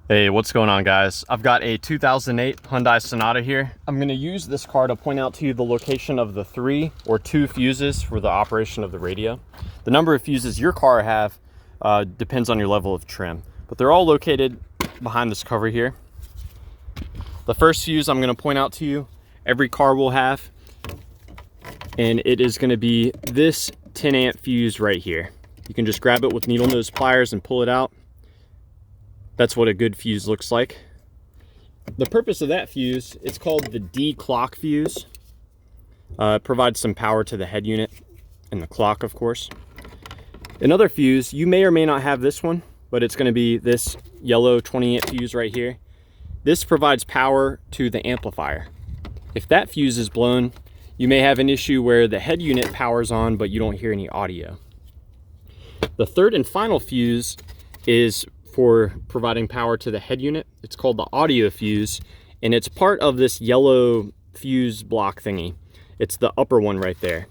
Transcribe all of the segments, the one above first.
Hey, what's going on, guys? I've got a 2008 Hyundai Sonata here. I'm going to use this car to point out to you the location of the 3 or 2 fuses for the operation of the radio. The number of fuses your car have depends on your level of trim, but they're all located behind this cover here. The first fuse I'm going to point out to you, every car will have, and it is going to be this 10 amp fuse right here. You can just grab it with needle nose pliers and pull it out. That's what a good fuse looks like. The purpose of that fuse, it's called the D clock fuse. It provides some power to the head unit and the clock, of course. Another fuse, you may or may not have this one, but it's going to be this yellow 20 amp fuse right here. This provides power to the amplifier. If that fuse is blown, you may have an issue where the head unit powers on, but you don't hear any audio. The third and final fuse is for providing power to the head unit. It's called the audio fuse, and it's part of this yellow fuse block thingy. It's the upper one right there.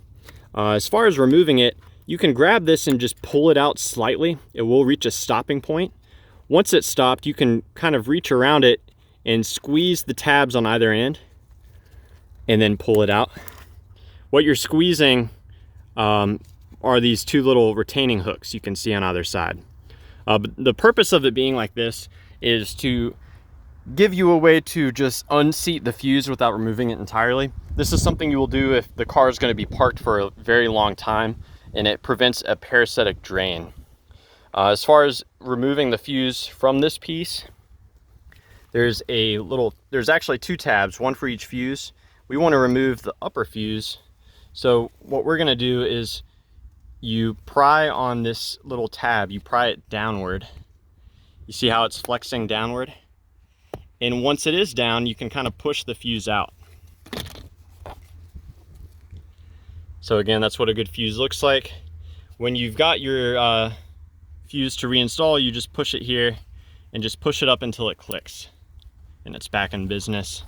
As far as removing it, you can grab this and just pull it out slightly. It will reach a stopping point. Once it's stopped, you can kind of reach around it and squeeze the tabs on either end and then pull it out. What you're squeezing are these 2 little retaining hooks you can see on either side. But the purpose of it being like this is to give you a way to just unseat the fuse without removing it entirely. This is something you will do if the car is going to be parked for a very long time, and it prevents a parasitic drain. As far as removing the fuse from this piece, there's actually 2 tabs, one for each fuse. We want to remove the upper fuse. So what we're going to do is you pry on this little tab, you pry it downward. You see how it's flexing downward? And once it is down, you can kind of push the fuse out. So again, that's what a good fuse looks like. When you've got your fuse to reinstall, you just push it here and just push it up until it clicks. And it's back in business.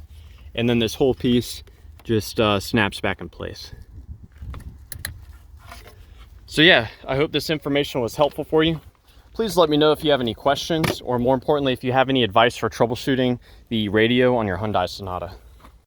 And then this whole piece just snaps back in place. So yeah, I hope this information was helpful for you. Please let me know if you have any questions, or more importantly, if you have any advice for troubleshooting the radio on your Hyundai Sonata.